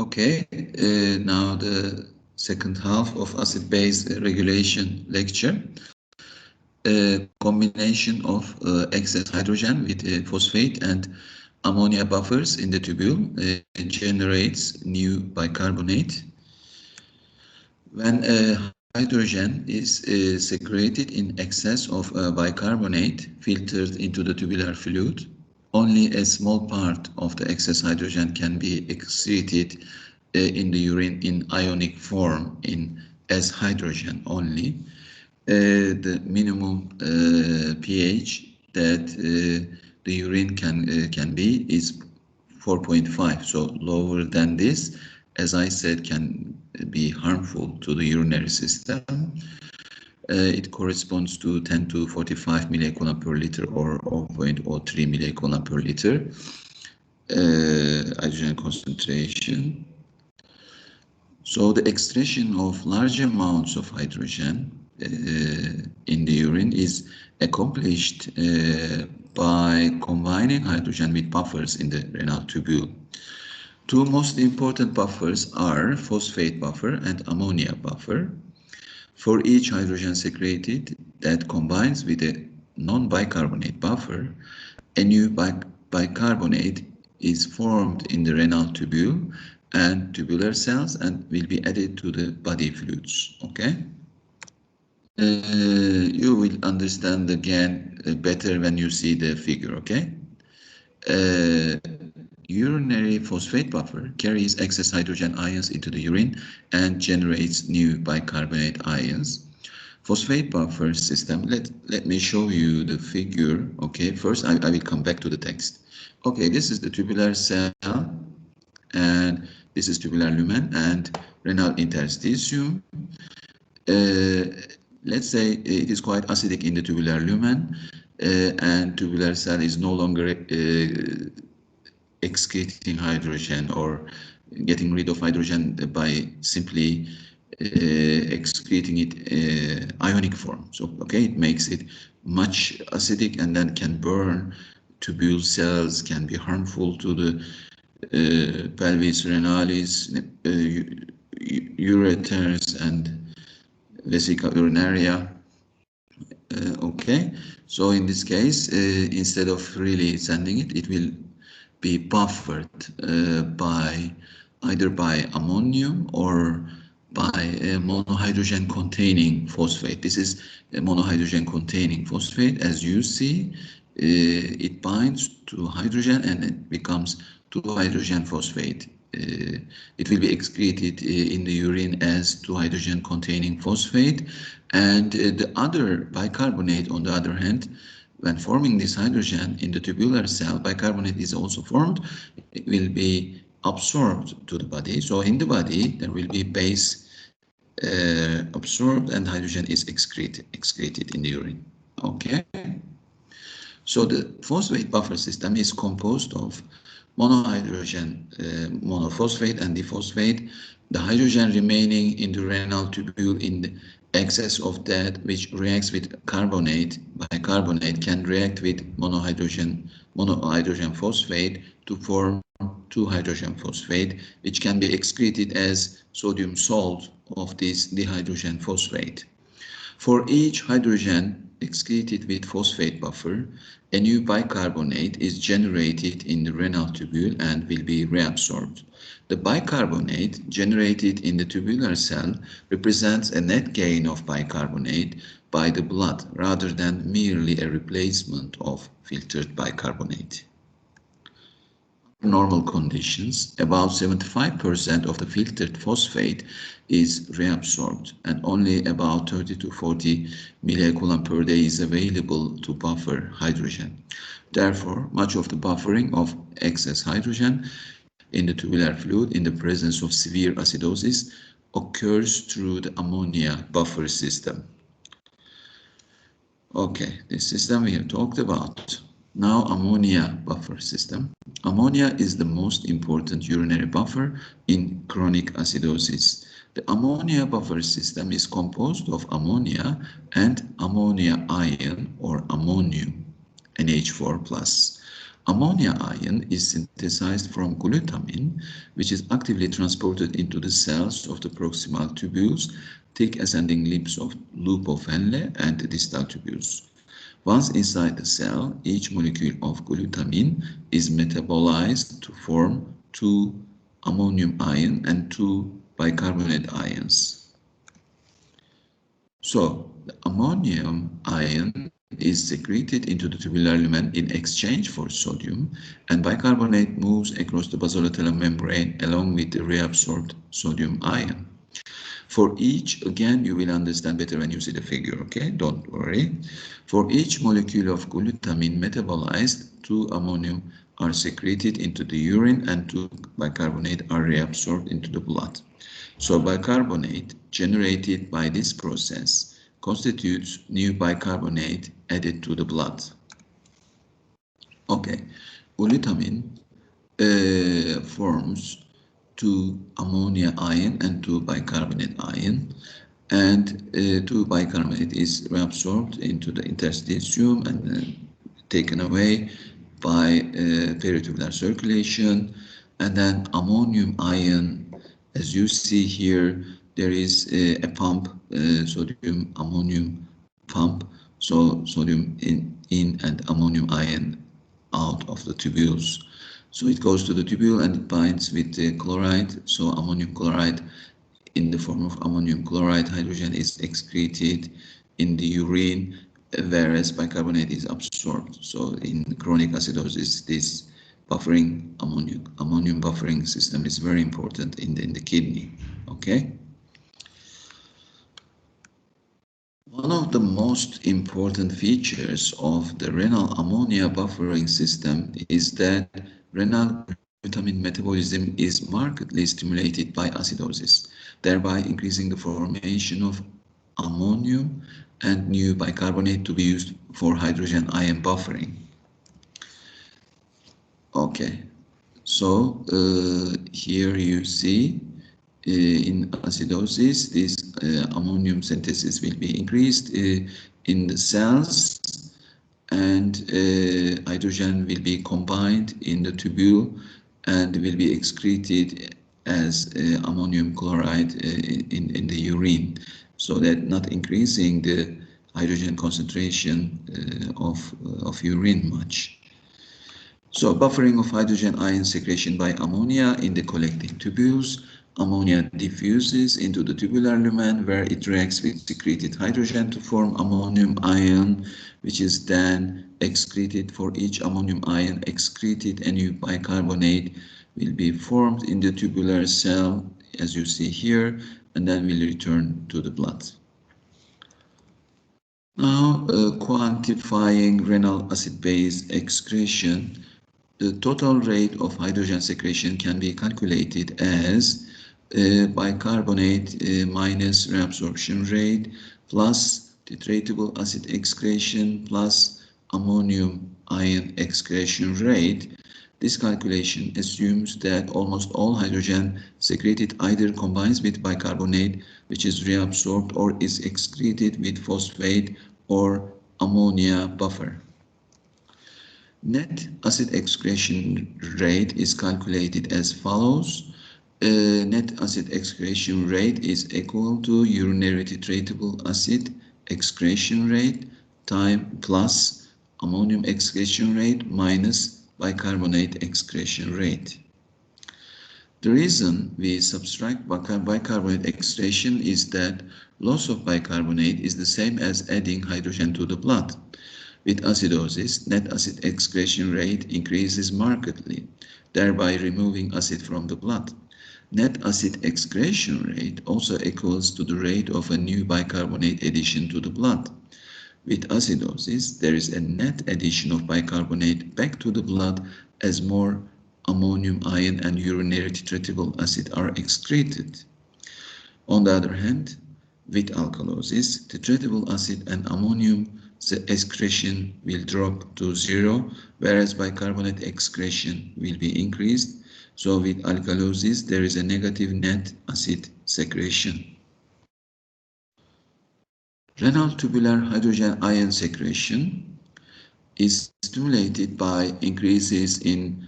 Okay, now the second half of acid-base regulation lecture. Combination of excess hydrogen with phosphate and ammonia buffers in the tubule generates new bicarbonate. When hydrogen is secreted in excess of bicarbonate filtered into the tubular fluid, only a small part of the excess hydrogen can be excreted in the urine in ionic form as hydrogen only. The minimum pH that the urine can be is 4.5. So lower than this, as I said, can be harmful to the urinary system. It corresponds to 10 to 45 millicoulomb per liter or 0.03 millicoulomb per liter hydrogen concentration. So the extraction of large amounts of hydrogen in the urine is accomplished by combining hydrogen with buffers in the renal tubule. Two most important buffers are phosphate buffer and ammonia buffer. For each hydrogen secreted that combines with a non-bicarbonate buffer, a new bicarbonate is formed in the renal tubule and tubular cells and will be added to the body fluids. Okay. You will understand again better when you see the figure. Okay. Urinary phosphate buffer carries excess hydrogen ions into the urine and generates new bicarbonate ions. Phosphate buffer system, let me show you the figure. Okay, first I will come back to the text. Okay, this is the tubular cell and this is tubular lumen and renal interstitium. Let's say it is quite acidic in the tubular lumen and tubular cell is no longer excreting hydrogen or getting rid of hydrogen by simply excreting it ionic form. So, okay, it makes it much acidic and then can burn tubule cells, can be harmful to the pelvis renalis, ureters and vesica urinaria. Okay, so in this case, instead of really sending it, it will be buffered either by ammonium or by a monohydrogen containing phosphate. This is a monohydrogen containing phosphate. As you see, it binds to hydrogen and it becomes 2-hydrogen phosphate. It will be excreted in the urine as 2-hydrogen containing phosphate, and the other bicarbonate, on the other hand, when forming this hydrogen in the tubular cell, bicarbonate is also formed. It will be absorbed to the body. So in the body, there will be base absorbed and hydrogen is excreted in the urine. Okay. So the phosphate buffer system is composed of monohydrogen, monophosphate and diphosphate. The hydrogen remaining in the renal tubule in the excess of that which reacts with carbonate, bicarbonate, can react with monohydrogen phosphate to form 2-hydrogen phosphate, which can be excreted as sodium salt of this dihydrogen phosphate. For each hydrogen excreted with phosphate buffer, a new bicarbonate is generated in the renal tubule and will be reabsorbed. The bicarbonate generated in the tubular cell represents a net gain of bicarbonate by the blood rather than merely a replacement of filtered bicarbonate. Normal conditions, about 75% of the filtered phosphate is reabsorbed and only about 30 to 40 millicoulomb per day is available to buffer hydrogen. Therefore, much of the buffering of excess hydrogen in the tubular fluid in the presence of severe acidosis occurs through the ammonia buffer system. Okay, this system we have talked about. Now, ammonia buffer system. Ammonia is the most important urinary buffer in chronic acidosis. The ammonia buffer system is composed of ammonia and ammonia ion or ammonium, NH4+. Ammonia ion is synthesized from glutamine, which is actively transported into the cells of the proximal tubules, thick ascending loop of Henle, and the distal tubules. Once inside the cell, each molecule of glutamine is metabolized to form two ammonium ion and two bicarbonate ions. So, the ammonium ion is secreted into the tubular lumen in exchange for sodium, and bicarbonate moves across the basolateral membrane along with the reabsorbed sodium ion. For each, again, you will understand better when you see the figure, okay? Don't worry. For each molecule of glutamine metabolized, two ammonium are secreted into the urine and two bicarbonate are reabsorbed into the blood. So bicarbonate generated by this process constitutes new bicarbonate added to the blood. Okay, glutamine forms two ammonia ion and two bicarbonate ion, and two bicarbonate is reabsorbed into the interstitium and taken away by peritubular circulation, and then ammonium ion, as you see here, there is a pump, sodium ammonium pump, so sodium in and ammonium ion out of the tubules. So it goes to the tubule and it binds with the chloride. So ammonium chloride in the form of ammonium chloride hydrogen is excreted in the urine, whereas bicarbonate is absorbed. So in chronic acidosis, this buffering ammonium buffering system is very important in the kidney. Okay. One of the most important features of the renal ammonia buffering system is that renal glutamine metabolism is markedly stimulated by acidosis, thereby increasing the formation of ammonium and new bicarbonate to be used for hydrogen ion buffering. Okay, so here you see in acidosis, this ammonium synthesis will be increased in the cells, and hydrogen will be combined in the tubule and will be excreted as ammonium chloride in the urine, so that not increasing the hydrogen concentration of urine much. So buffering of hydrogen ion secretion by ammonia in the collecting tubules. Ammonia diffuses into the tubular lumen where it reacts with secreted hydrogen to form ammonium ion, which is then excreted. For each ammonium ion excreted, a new bicarbonate will be formed in the tubular cell, as you see here, and then will return to the blood. Now, quantifying renal acid-base excretion. The total rate of hydrogen secretion can be calculated as bicarbonate minus reabsorption rate plus titratable acid excretion plus ammonium ion excretion rate. This calculation assumes that almost all hydrogen secreted either combines with bicarbonate, which is reabsorbed, or is excreted with phosphate or ammonia buffer. Net acid excretion rate is calculated as follows. Net acid excretion rate is equal to urinary titratable acid excretion rate time plus ammonium excretion rate minus bicarbonate excretion rate. The reason we subtract bicarbonate excretion is that loss of bicarbonate is the same as adding hydrogen to the blood. With acidosis, net acid excretion rate increases markedly, thereby removing acid from the blood. Net acid excretion rate also equals to the rate of a new bicarbonate addition to the blood. With acidosis, there is a net addition of bicarbonate back to the blood as more ammonium ion and urinary titratable acid are excreted. On the other hand, with alkalosis, titratable acid and ammonium excretion will drop to zero, whereas bicarbonate excretion will be increased. So with alkalosis, there is a negative net acid secretion. Renal tubular hydrogen ion secretion. is stimulated by increases in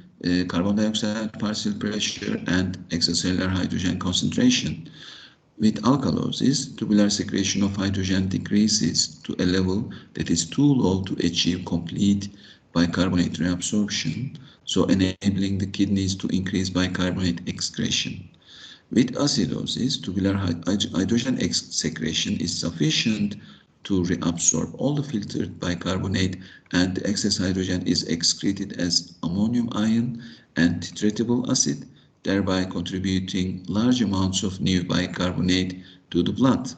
carbon dioxide partial pressure and extracellular hydrogen concentration. With alkalosis, tubular secretion of hydrogen decreases to a level that is too low to achieve complete bicarbonate reabsorption, so enabling the kidneys to increase bicarbonate excretion. With acidosis, tubular hydrogen secretion is sufficient to reabsorb all the filtered bicarbonate, and the excess hydrogen is excreted as ammonium ion and titratable acid, thereby contributing large amounts of new bicarbonate to the blood.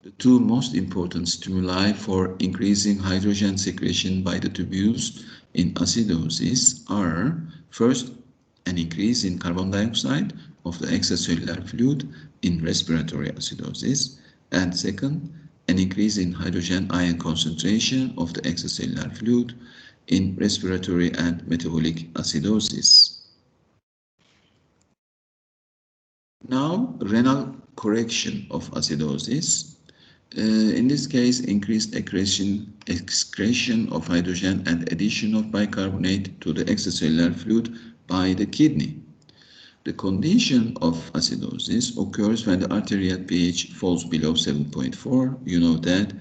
The two most important stimuli for increasing hydrogen secretion by the tubules in acidosis are, first, an increase in carbon dioxide of the extracellular fluid in respiratory acidosis, and second, an increase in hydrogen ion concentration of the extracellular fluid in respiratory and metabolic acidosis. Now, renal correction of acidosis. In this case, increased excretion of hydrogen and addition of bicarbonate to the extracellular fluid by the kidney. The condition of acidosis occurs when the arterial pH falls below 7.4. You know that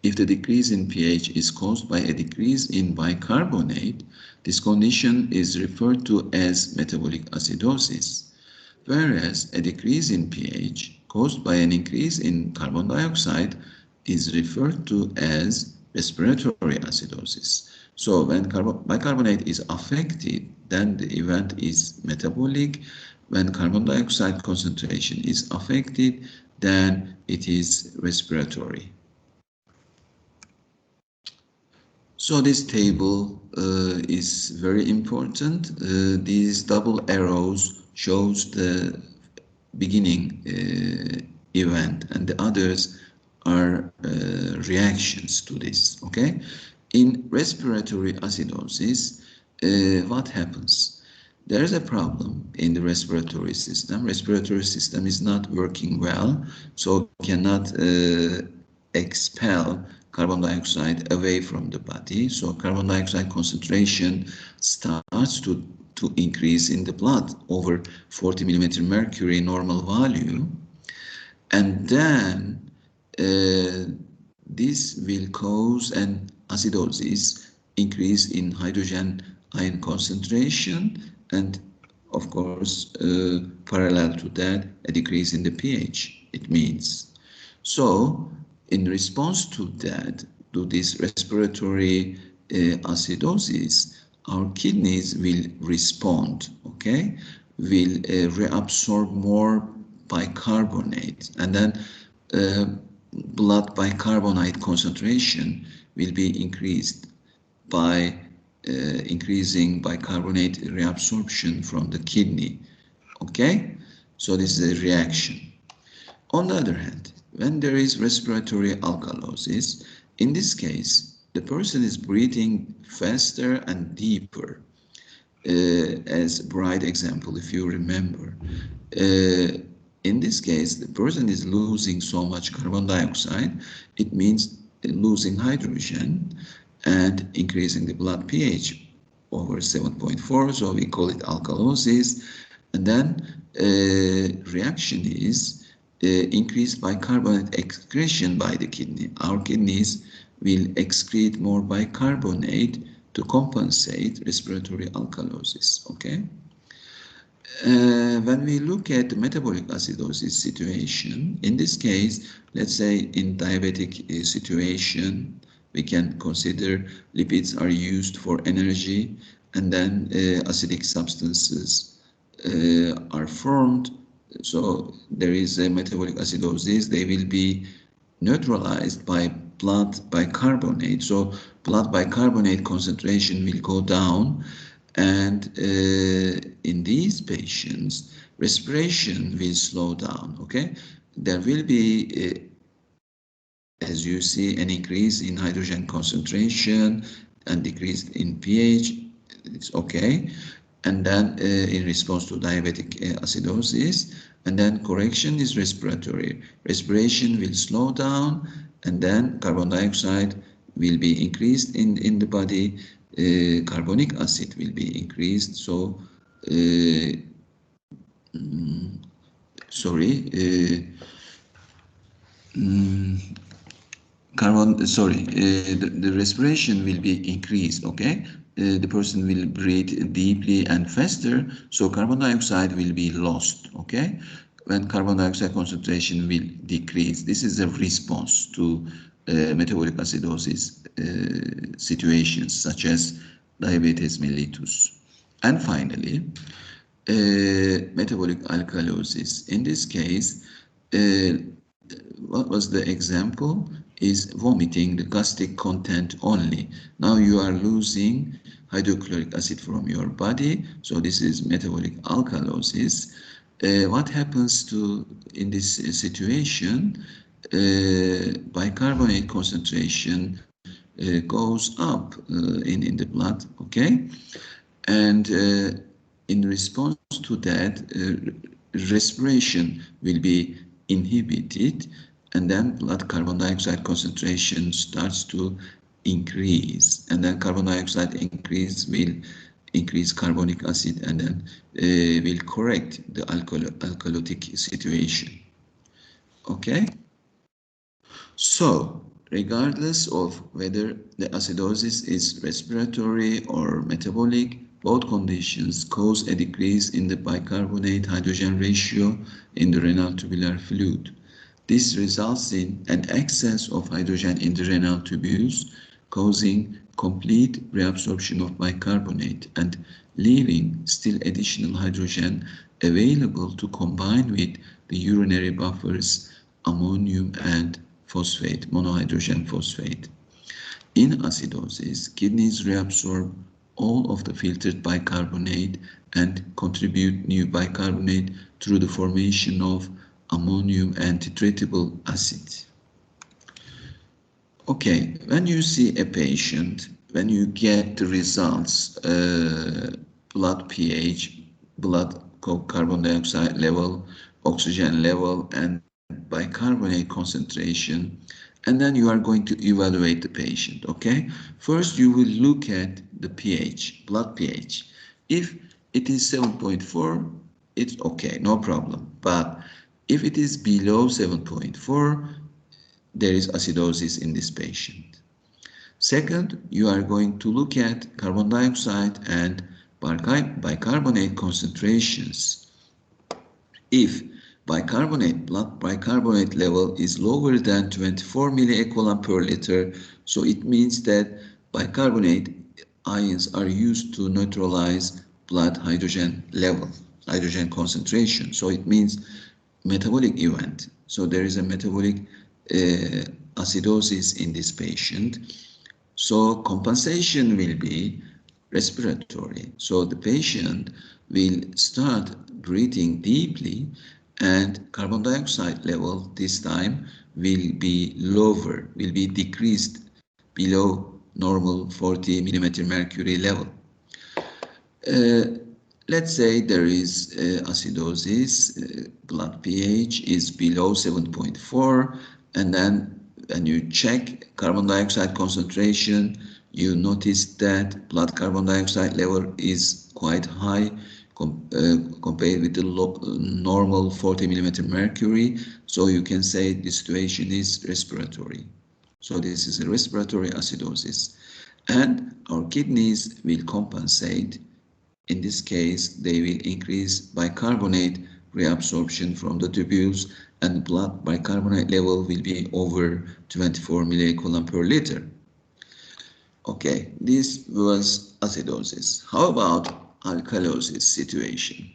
if the decrease in pH is caused by a decrease in bicarbonate, this condition is referred to as metabolic acidosis, whereas a decrease in pH caused by an increase in carbon dioxide is referred to as respiratory acidosis. So when bicarbonate is affected, then the event is metabolic. When carbon dioxide concentration is affected, then it is respiratory. So this table is very important. These double arrows shows the beginning event, and the others are reactions to this. Okay, in respiratory acidosis, what happens? There is a problem in the respiratory system. Respiratory system is not working well, so cannot expel carbon dioxide away from the body. So carbon dioxide concentration starts to increase in the blood over 40 millimeter mercury normal value, and then this will cause an acidosis, increase in hydrogen ion concentration, and of course parallel to that, a decrease in the pH, it means. So in response to that, to this respiratory acidosis, our kidneys will respond, okay, will reabsorb more bicarbonate, and then blood bicarbonate concentration will be increased by increasing bicarbonate reabsorption from the kidney, okay? So this is a reaction. On the other hand, when there is respiratory alkalosis, in this case, the person is breathing faster and deeper, as bright example, if you remember. In this case, the person is losing so much carbon dioxide, it means losing hydrogen and increasing the blood pH over 7.4, so we call it alkalosis. And then reaction is increased bicarbonate excretion by the kidney. Our kidneys will excrete more bicarbonate to compensate respiratory alkalosis, okay? When we look at the metabolic acidosis situation, in this case, let's say in diabetic situation, we can consider lipids are used for energy, and then acidic substances are formed. So there is a metabolic acidosis. They will be neutralized by blood bicarbonate. So blood bicarbonate concentration will go down, and in these patients, respiration will slow down, okay? There will be, as you see, an increase in hydrogen concentration and decrease in pH, it's okay. And then in response to diabetic acidosis, and then correction is respiratory. Respiration will slow down, and then carbon dioxide will be increased in the body, carbonic acid will be increased. So sorry, the respiration will be increased. Okay, the person will breathe deeply and faster, so carbon dioxide will be lost. Okay, when carbon dioxide concentration will decrease, this is a response to metabolic acidosis situations such as diabetes mellitus. And finally, metabolic alkalosis. In this case, what was the example? Is vomiting the gastric content only. Now you are losing hydrochloric acid from your body, so this is metabolic alkalosis. What happens to in this situation? Bicarbonate concentration goes up in the blood, okay? And in response to that, respiration will be inhibited, and then blood carbon dioxide concentration starts to increase, and then carbon dioxide increase will increase carbonic acid, and then will correct the alkalotic situation. Okay, so regardless of whether the acidosis is respiratory or metabolic, both conditions cause a decrease in the bicarbonate hydrogen ratio in the renal tubular fluid. This results in an excess of hydrogen in the renal tubules, causing complete reabsorption of bicarbonate and leaving still additional hydrogen available to combine with the urinary buffers ammonium and phosphate, monohydrogen phosphate. In acidosis, kidneys reabsorb all of the filtered bicarbonate and contribute new bicarbonate through the formation of ammonium and titratable acid. Okay, when you see a patient, when you get the results, blood pH, blood carbon dioxide level, oxygen level, and bicarbonate concentration, and then you are going to evaluate the patient, okay? First, you will look at the pH, blood pH. If it is 7.4, it's okay, no problem. But if it is below 7.4, there is acidosis in this patient. Second, you are going to look at carbon dioxide and bicarbonate concentrations. If blood bicarbonate level is lower than 24 milliequivalent per liter, so it means that bicarbonate ions are used to neutralize blood hydrogen level, hydrogen concentration. So it means metabolic event. So there is a metabolic acidosis in this patient. So compensation will be respiratory. So the patient will start breathing deeply, and carbon dioxide level this time will be lower, will be decreased below normal 40 millimeter mercury level. Let's say there is acidosis, blood pH is below 7.4, and then when you check carbon dioxide concentration, you notice that blood carbon dioxide level is quite high compared with the normal 40 millimeter mercury. So you can say the situation is respiratory. So this is a respiratory acidosis. And our kidneys will compensate. In this case, they will increase bicarbonate reabsorption from the tubules, and blood bicarbonate level will be over 24 milliequivalent per liter. Okay, this was acidosis. How about alkalosis situation?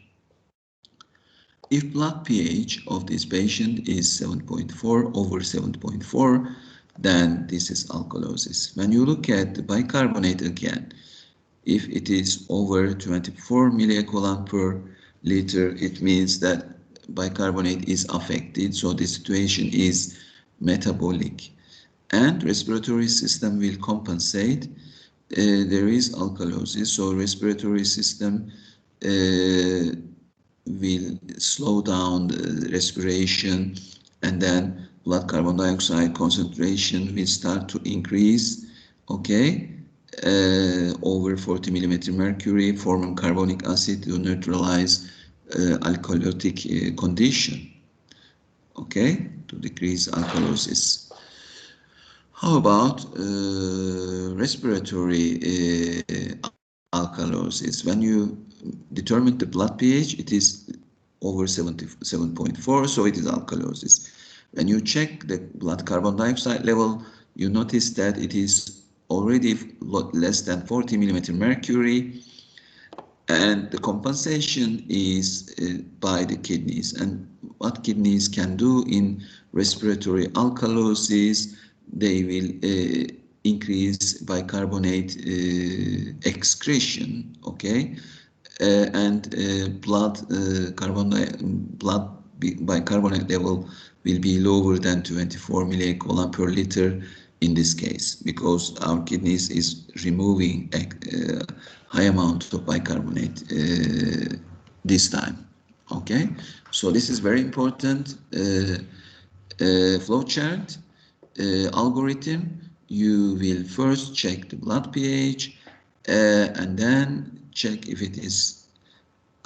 If blood pH of this patient is 7.4 over 7.4, then this is alkalosis. When you look at the bicarbonate again, if it is over 24 milliequivalent per liter, it means that bicarbonate is affected, so the situation is metabolic. And respiratory system will compensate. There is alkalosis, so respiratory system will slow down the respiration, and then blood carbon dioxide concentration will start to increase, Okay, over 40 millimeter mercury, forming carbonic acid to neutralize alkalotic condition. Okay, to decrease alkalosis. How about respiratory alkalosis? When you determine the blood pH, it is over 77.4, so it is alkalosis. When you check the blood carbon dioxide level, you notice that it is already less than 40 millimeter mercury, and the compensation is by the kidneys. And what kidneys can do in respiratory alkalosis, they will increase bicarbonate excretion, okay, and blood bicarbonate level will be lower than 24 millicoulomb per liter in this case, because our kidneys is removing a high amount of bicarbonate this time. Okay, so this is very important flow chart algorithm. You will first check the blood pH and then check if it is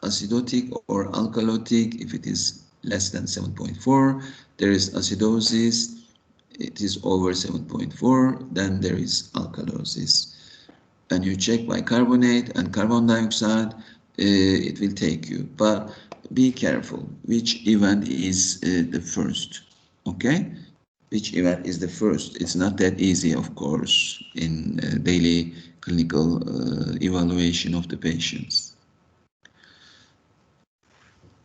acidotic or alkalotic. If it is less than 7.4, there is acidosis. It is over 7.4, then there is alkalosis. And you check bicarbonate and carbon dioxide, it will take you. But be careful which event is the first. Okay? Which event is the first? It's not that easy, of course, in daily clinical evaluation of the patients,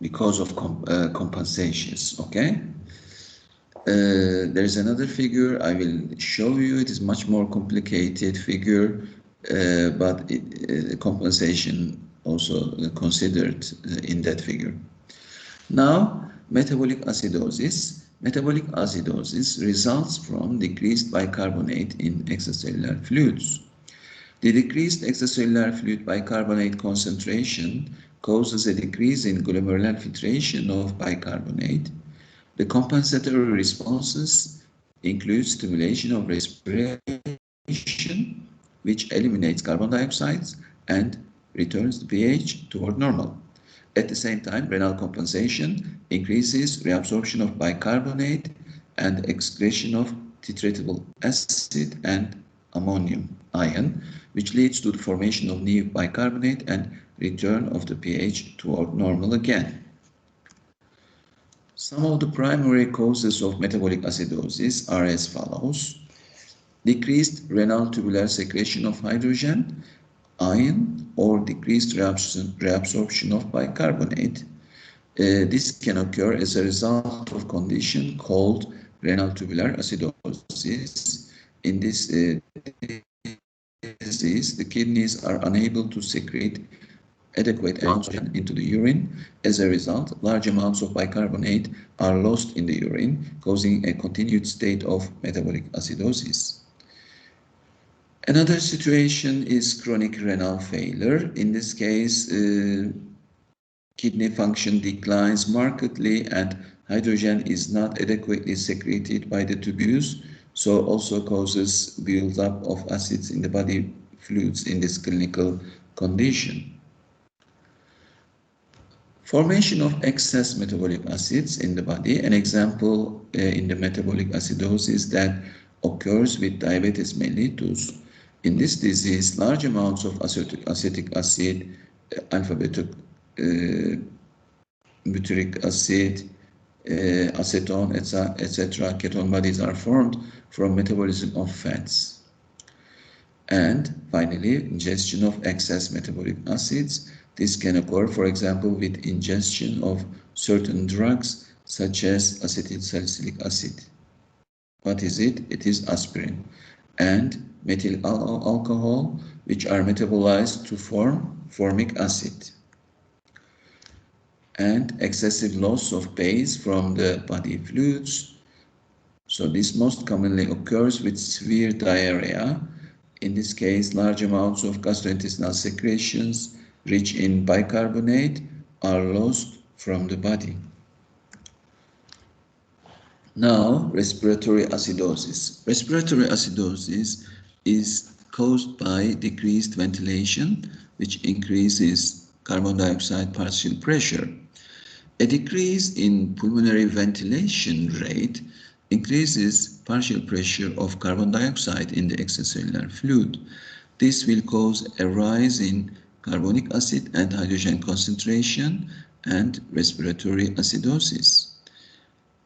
because of compensations. Okay, there is another figure I will show you. It is much more complicated figure, but compensation also considered in that figure. Now, metabolic acidosis. Metabolic acidosis results from decreased bicarbonate in extracellular fluids. The decreased extracellular fluid bicarbonate concentration causes a decrease in glomerular filtration of bicarbonate. The compensatory responses include stimulation of respiration, which eliminates carbon dioxide and returns the pH toward normal. At the same time, renal compensation increases reabsorption of bicarbonate and excretion of titratable acid and ammonium ion, which leads to the formation of new bicarbonate and return of the pH toward normal again. Some of the primary causes of metabolic acidosis are as follows: decreased renal tubular secretion of hydrogen ion or decreased reabsorption of bicarbonate. This can occur as a result of condition called renal tubular acidosis. In this disease, the kidneys are unable to secrete adequate amounts of oxygen into the urine. As a result, large amounts of bicarbonate are lost in the urine, causing a continued state of metabolic acidosis. Another situation is chronic renal failure. In this case, kidney function declines markedly and hydrogen is not adequately secreted by the tubules, so also causes build-up of acids in the body fluids in this clinical condition. Formation of excess metabolic acids in the body. An example in the metabolic acidosis that occurs with diabetes mellitus. In this disease, large amounts of acetic acid, alpha-butyric acid, acetone, etc., ketone bodies are formed from metabolism of fats. And finally, ingestion of excess metabolic acids. This can occur, for example, with ingestion of certain drugs such as acetylsalicylic acid. What is it? It is aspirin and methyl alcohol, which are metabolized to form formic acid. And excessive loss of base from the body fluids. So this most commonly occurs with severe diarrhea. In this case, large amounts of gastrointestinal secretions rich in bicarbonate are lost from the body. Now, respiratory acidosis. Respiratory acidosis is caused by decreased ventilation, which increases carbon dioxide partial pressure. A decrease in pulmonary ventilation rate increases partial pressure of carbon dioxide in the extracellular fluid. This will cause a rise in carbonic acid and hydrogen concentration and respiratory acidosis.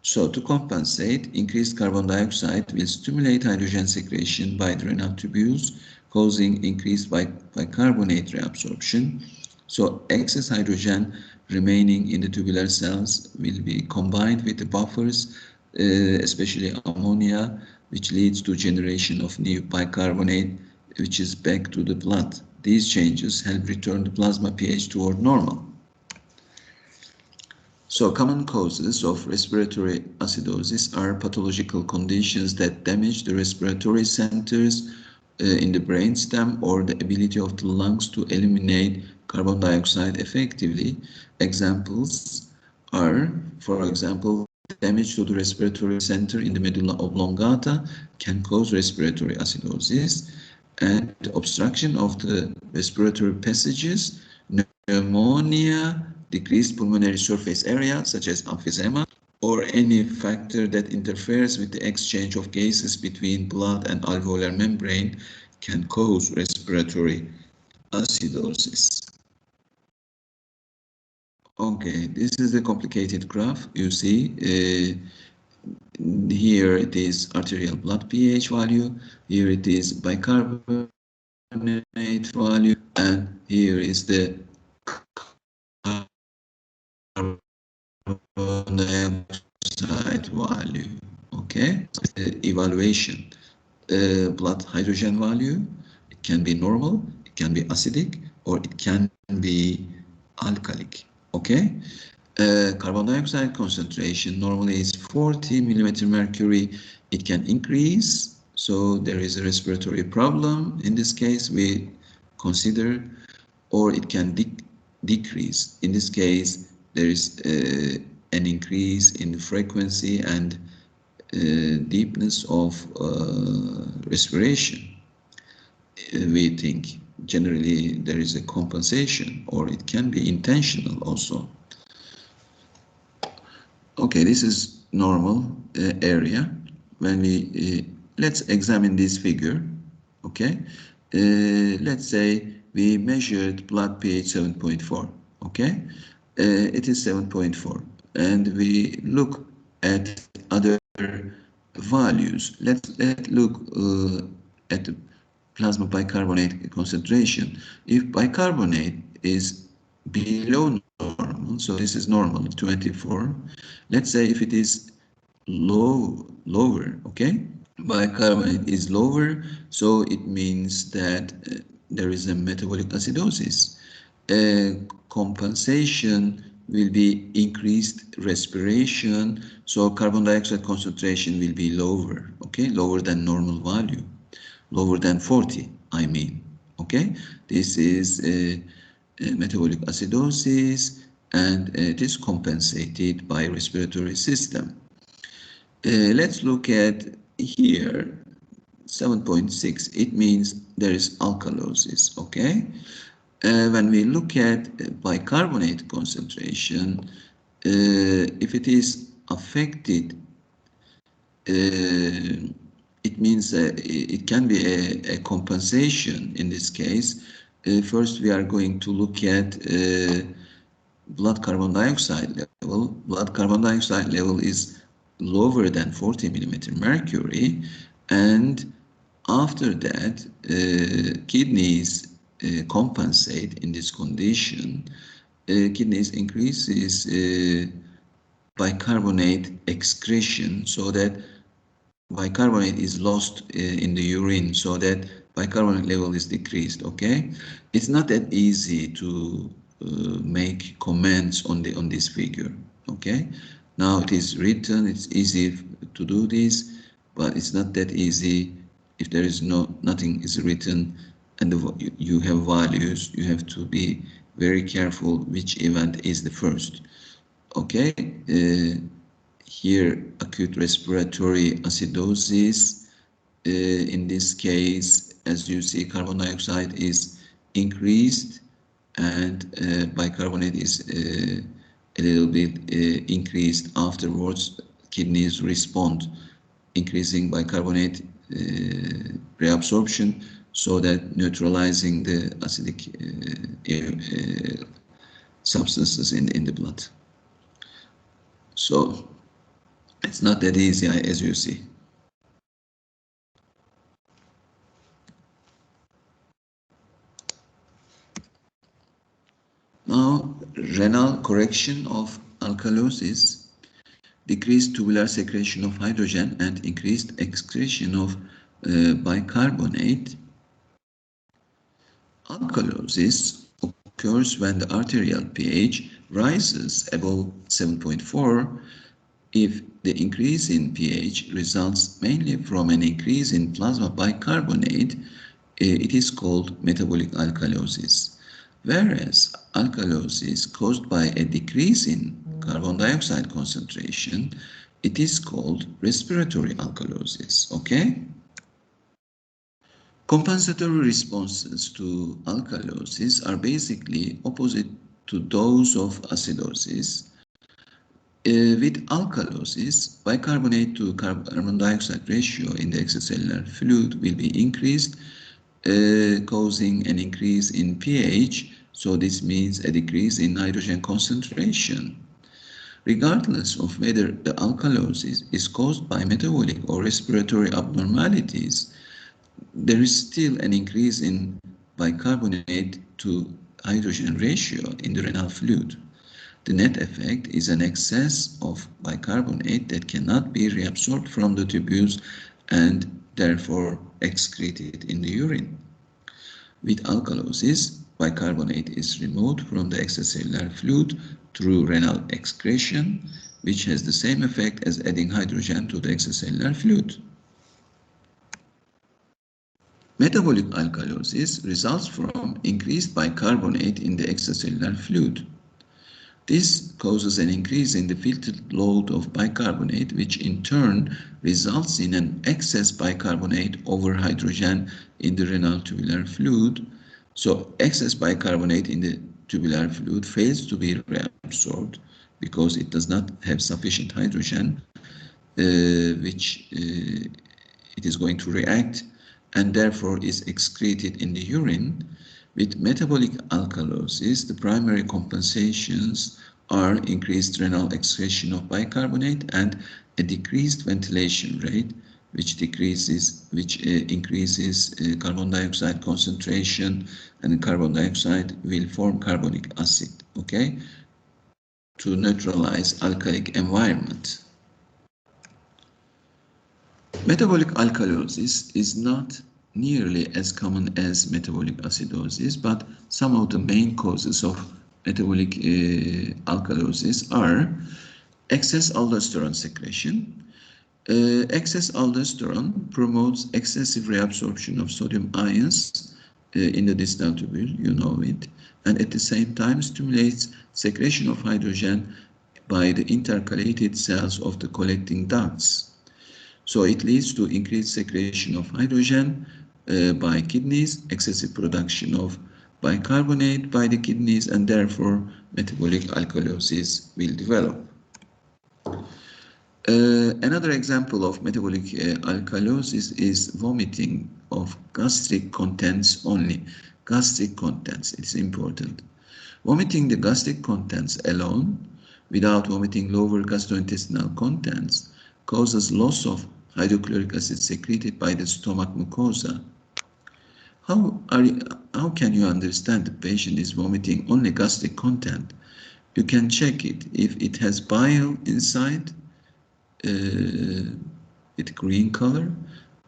So to compensate, increased carbon dioxide will stimulate hydrogen secretion by the renal tubules, causing increased bicarbonate reabsorption. So excess hydrogen remaining in the tubular cells will be combined with the buffers, especially ammonia, which leads to generation of new bicarbonate, which is back to the blood. These changes help return the plasma pH toward normal. So common causes of respiratory acidosis are pathological conditions that damage the respiratory centers in the brainstem or the ability of the lungs to eliminate carbon dioxide effectively. Examples are, for example, damage to the respiratory center in the medulla oblongata can cause respiratory acidosis, and obstruction of the respiratory passages, pneumonia, decreased pulmonary surface area such as emphysema, or any factor that interferes with the exchange of gases between blood and alveolar membrane can cause respiratory acidosis. Okay, this is a complicated graph. You see, here it is arterial blood pH value, here it is bicarbonate value, and here is the carbon dioxide value. Okay, evaluation. Blood hydrogen value, it can be normal, it can be acidic, or it can be alkalic. Okay, carbon dioxide concentration normally is 40 millimeter mercury. It can increase, so there is a respiratory problem. In this case, we consider, or it can decrease. In this case, there is an increase in the frequency and deepness of respiration. We think generally there is a compensation, or it can be intentional also. Okay, this is normal area. When we let's examine this figure. Okay, let's say we measured blood pH 7.4. Okay, it is 7.4, and we look at other values. Let's look at the plasma bicarbonate concentration. If bicarbonate is below normal, so this is normal, 24. Let's say if it is lower, okay? Bicarbonate is lower, so it means that there is a metabolic acidosis. Compensation will be increased respiration, so carbon dioxide concentration will be lower, okay? Lower than normal value, lower than 40, I mean, okay? This is metabolic acidosis, and it is compensated by respiratory system. Let's look at here 7.6. It means there is alkalosis, okay? When we look at bicarbonate concentration, if it is affected, it means it can be a compensation in this case. First, we are going to look at blood carbon dioxide level. Blood carbon dioxide level is lower than 40 millimeter mercury, and after that, kidneys compensate in this condition. Kidneys increases bicarbonate excretion, so that bicarbonate is lost in the urine, so that bicarbonate level is decreased. Okay, it's not that easy to make comments on this figure. Okay, now it is written, it's easy to do this, but it's not that easy if there is nothing is written and you have values. You have to be very careful which event is the first. Okay, here acute respiratory acidosis in this case, as you see, carbon dioxide is increased and bicarbonate is a little bit increased. Afterwards, kidneys respond, increasing bicarbonate reabsorption so that neutralizing the acidic substances in the blood. So it's not that easy as you see. Now, renal correction of alkalosis, decreased tubular secretion of hydrogen and increased excretion of bicarbonate. Alkalosis occurs when the arterial pH rises above 7.4. If the increase in pH results mainly from an increase in plasma bicarbonate, it is called metabolic alkalosis. Whereas alkalosis caused by a decrease in carbon dioxide concentration, it is called respiratory alkalosis. Okay? Compensatory responses to alkalosis are basically opposite to those of acidosis. With alkalosis, bicarbonate to carbon dioxide ratio in the extracellular fluid will be increased, causing an increase in pH, so this means a decrease in nitrogen concentration. Regardless of whether the alkalosis is caused by metabolic or respiratory abnormalities, there is still an increase in bicarbonate to hydrogen ratio in the renal fluid. The net effect is an excess of bicarbonate that cannot be reabsorbed from the tubules and therefore excreted in the urine. With alkalosis, bicarbonate is removed from the extracellular fluid through renal excretion, which has the same effect as adding hydrogen to the extracellular fluid. Metabolic alkalosis results from increased bicarbonate in the extracellular fluid. This causes an increase in the filtered load of bicarbonate, which in turn results in an excess bicarbonate over hydrogen in the renal tubular fluid. So excess bicarbonate in the tubular fluid fails to be reabsorbed because it does not have sufficient hydrogen, which it is going to react and therefore is excreted in the urine. With metabolic alkalosis, the primary compensations are increased renal excretion of bicarbonate and a decreased ventilation rate, which increases carbon dioxide concentration, and carbon dioxide will form carbonic acid, okay, to neutralize alkalic environment. Metabolic alkalosis is not nearly as common as metabolic acidosis, but some of the main causes of metabolic alkalosis are excess aldosterone secretion. Excess aldosterone promotes excessive reabsorption of sodium ions in the distal tubule, you know it, and at the same time stimulates secretion of hydrogen by the intercalated cells of the collecting ducts. So it leads to increased secretion of hydrogen by kidneys, excessive production of bicarbonate by the kidneys, and therefore metabolic alkalosis will develop. Another example of metabolic alkalosis is vomiting of gastric contents only. Gastric contents, it's important. Vomiting the gastric contents alone, without vomiting lower gastrointestinal contents, causes loss of hydrochloric acid secreted by the stomach mucosa. How can you understand the patient is vomiting only gastric content? You can check it. If it has bile inside, with green color,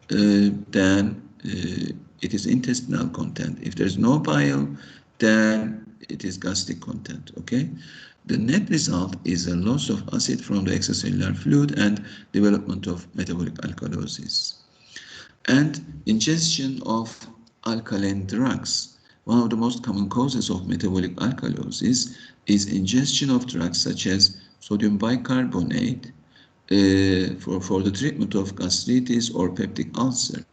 then it is intestinal content. If there's no bile, then it is gastric content, okay? The net result is a loss of acid from the extracellular fluid and development of metabolic alkalosis. And ingestion of alkaline drugs. One of the most common causes of metabolic alkalosis is ingestion of drugs such as sodium bicarbonate, for the treatment of gastritis or peptic ulcer.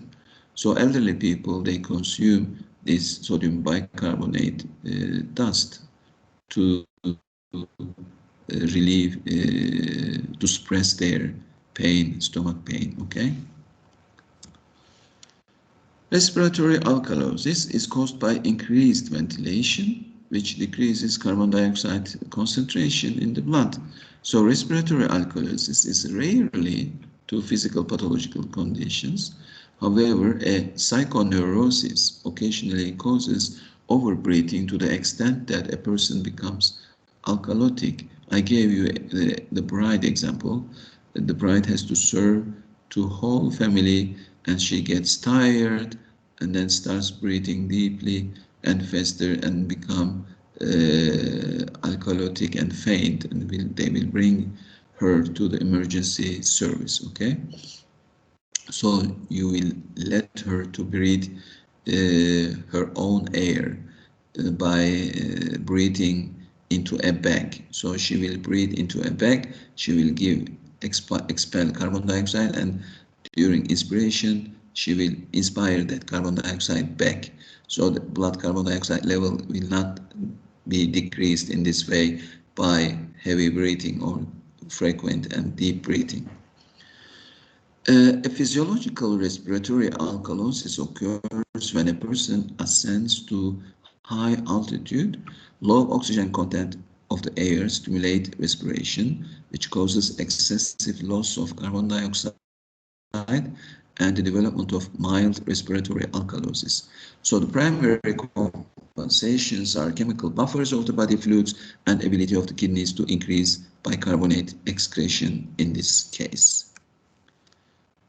So elderly people, they consume this sodium bicarbonate dust to relieve, to suppress their pain, stomach pain, okay? Respiratory alkalosis is caused by increased ventilation, which decreases carbon dioxide concentration in the blood. So respiratory alkalosis is rarely to physical pathological conditions. However, a psychoneurosis occasionally causes overbreathing to the extent that a person becomes alkalotic. I gave you the bride example. The bride has to serve to whole family and she gets tired and then starts breathing deeply and faster and become alkalotic and faint, and they will bring her to the emergency service, okay? So you will let her to breathe her own air by breathing into a bag. So she will breathe into a bag, she will expel carbon dioxide, and during inspiration she will inspire that carbon dioxide back. So the blood carbon dioxide level will not be decreased in this way by heavy breathing or frequent and deep breathing. A physiological respiratory alkalosis occurs when a person ascends to high altitude. Low oxygen content of the air stimulates respiration, which causes excessive loss of carbon dioxide and the development of mild respiratory alkalosis. So the primary compensations are chemical buffers of the body fluids and ability of the kidneys to increase bicarbonate excretion in this case.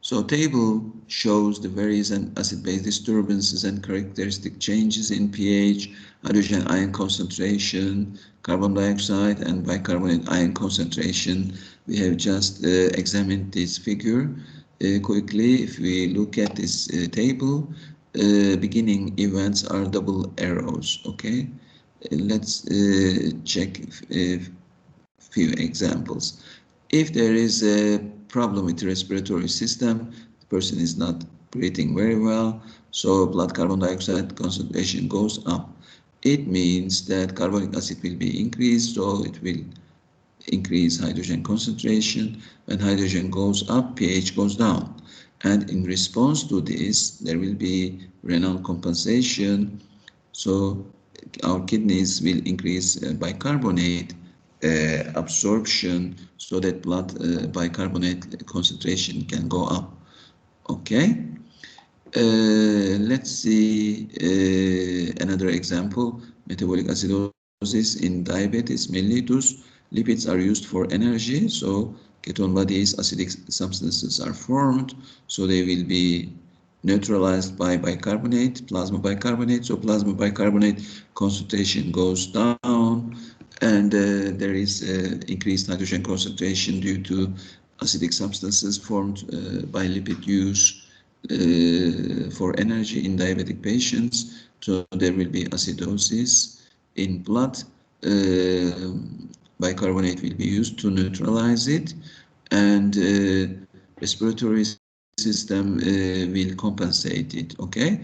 So table shows the various acid-base disturbances and characteristic changes in pH, hydrogen ion concentration, carbon dioxide and bicarbonate ion concentration. We have just examined this figure quickly. If we look at this table, beginning events are double arrows, okay? Let's check a few examples. If there is a problem with the respiratory system, the person is not breathing very well, so blood carbon dioxide concentration goes up. It means that carbonic acid will be increased, so it will increase hydrogen concentration. When hydrogen goes up, pH goes down. And in response to this, there will be renal compensation, so our kidneys will increase bicarbonate absorption so that blood bicarbonate concentration can go up. Okay, let's see another example. Metabolic acidosis in diabetes mellitus. Lipids are used for energy, so ketone bodies, acidic substances are formed, so they will be neutralized by bicarbonate, plasma bicarbonate. So plasma bicarbonate concentration goes down, and there is increased hydrogen concentration due to acidic substances formed by lipid use for energy in diabetic patients. So there will be acidosis in blood. Bicarbonate will be used to neutralize it, and respiratory system will compensate it, okay,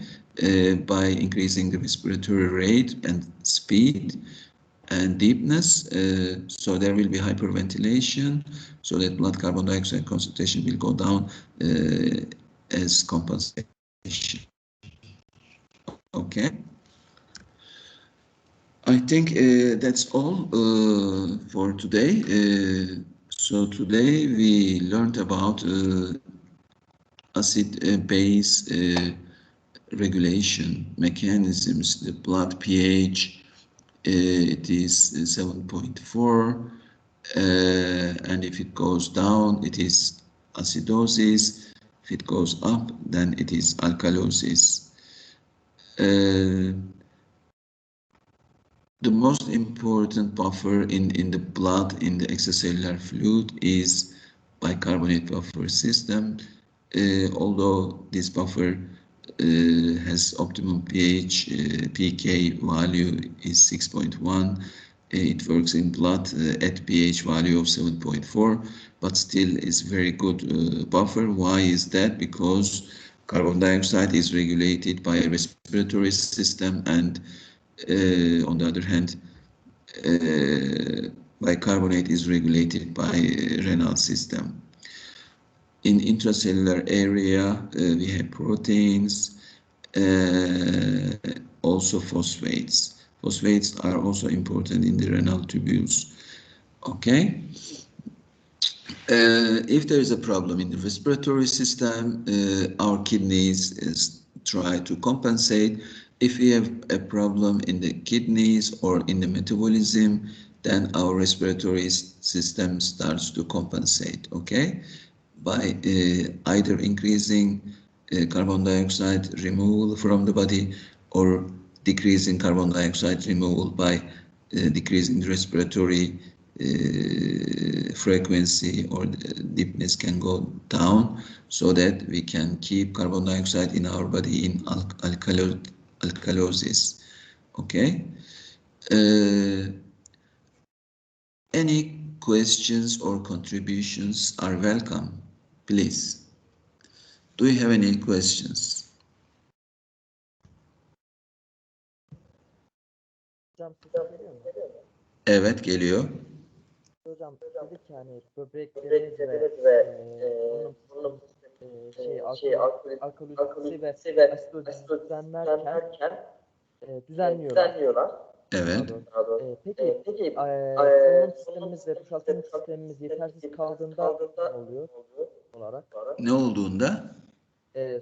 by increasing the respiratory rate and speed and deepness. So there will be hyperventilation, so that blood carbon dioxide concentration will go down as compensation. Okay. I think that's all for today. So today we learned about acid-base regulation mechanisms. The blood pH, it is 7.4, and if it goes down, it is acidosis. If it goes up, then it is alkalosis. The most important buffer in the blood, in the extracellular fluid, is bicarbonate buffer system. Although this buffer has optimum pH, pK value is 6.1, It works in blood at pH value of 7.4, but still is very good buffer. Why is that? Because carbon dioxide is regulated by a respiratory system, and on the other hand, bicarbonate is regulated by renal system. In intracellular area, we have proteins, also phosphates. Phosphates are also important in the renal tubules. Okay. If there is a problem in the respiratory system, our kidneys try to compensate. If we have a problem in the kidneys or in the metabolism, then our respiratory system starts to compensate, okay? By either increasing carbon dioxide removal from the body or decreasing carbon dioxide removal by decreasing the respiratory frequency, or deepness can go down, so that we can keep carbon dioxide in our body in alkalosis. Okay. Any questions or contributions are welcome, please. Do you have any questions? Hocam sesim geliyor mu? Evet, geliyor. Hocam dedik yani böbreklerimiz ve solunum alkolojisi ve asidozisi düzenlerken düzenliyorlar. Evet. Peki solunum sistemimiz ve boşaltım sistemimiz yetersiz kaldığında ne oluyor olarak? Ne olduğunda?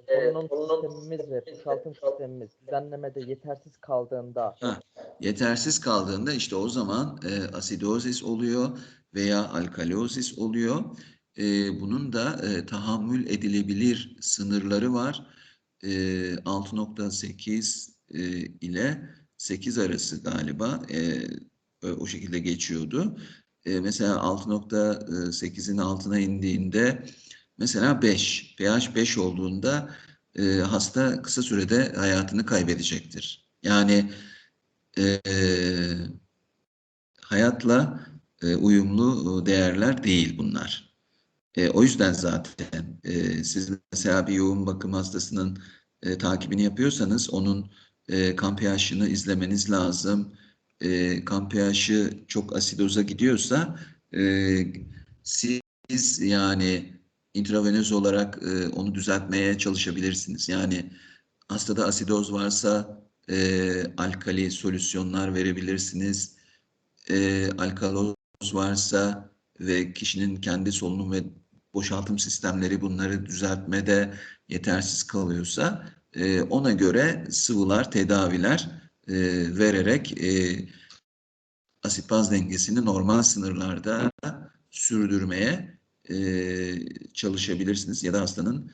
Solunum sistemimiz ve boşaltım sistemimiz düzenlemede yetersiz kaldığında. Yetersiz kaldığında işte o zaman asidozis oluyor veya alkalozis oluyor. Bunun da tahammül edilebilir sınırları var. 6.8 ile 8 arası galiba o şekilde geçiyordu. Mesela 6.8'in altına indiğinde, mesela 5, pH 5 olduğunda hasta kısa sürede hayatını kaybedecektir. Yani hayatla uyumlu değerler değil bunlar. O yüzden zaten siz mesela bir yoğun bakım hastasının takibini yapıyorsanız onun kan pH'ını izlemeniz lazım. Kan pH'ı çok asidoza gidiyorsa siz yani intravenöz olarak onu düzeltmeye çalışabilirsiniz. Yani hastada asidoz varsa alkali solüsyonlar verebilirsiniz. Alkaloz varsa ve kişinin kendi solunum ve boşaltım sistemleri bunları düzeltmede yetersiz kalıyorsa ona göre sıvılar, tedaviler vererek asit-baz dengesini normal sınırlarda sürdürmeye çalışabilirsiniz. Ya da hastanın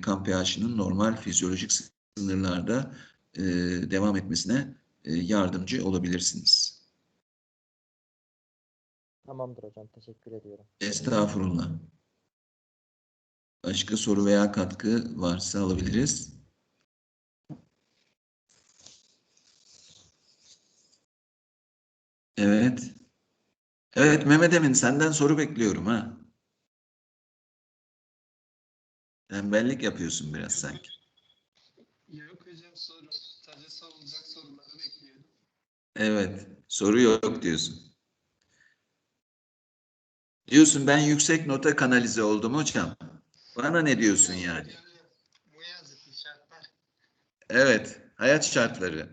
kan pH'inin normal fizyolojik sınırlarda devam etmesine yardımcı olabilirsiniz. Tamamdır hocam, teşekkür ediyorum. Estağfurullah. Başka soru veya katkı varsa alabiliriz. Evet. Evet Mehmet Emin, senden soru bekliyorum ha. Tembellik yapıyorsun biraz sanki. Yok hocam soru. Sadece sorulacak soruları bekliyorum. Evet. Soru yok diyorsun. Diyorsun ben yüksek nota kanalize oldum hocam. Bana ne diyorsun yani? Bu yazık şartlar. Evet. Hayat şartları.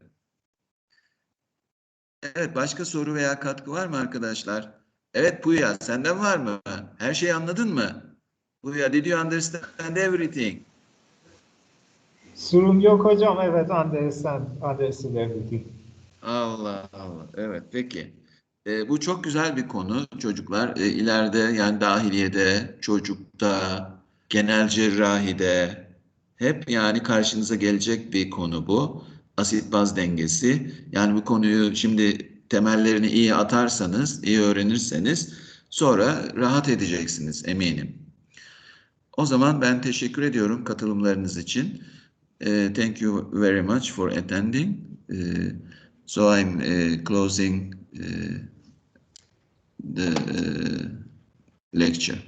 Evet. Başka soru veya katkı var mı arkadaşlar? Evet Puya, senden var mı? Her şeyi anladın mı? Puya, did you understand everything? Sorun yok hocam. Evet, understood everything. Allah Allah. Evet peki. Bu çok güzel bir konu çocuklar. İleride yani dahiliyede, çocukta, genel cerrahide hep yani karşınıza gelecek bir konu bu. Asit-baz dengesi. Yani bu konuyu şimdi temellerini iyi atarsanız, iyi öğrenirseniz sonra rahat edeceksiniz eminim. O zaman ben teşekkür ediyorum katılımlarınız için. Thank you very much for attending. So I'm closing the lecture.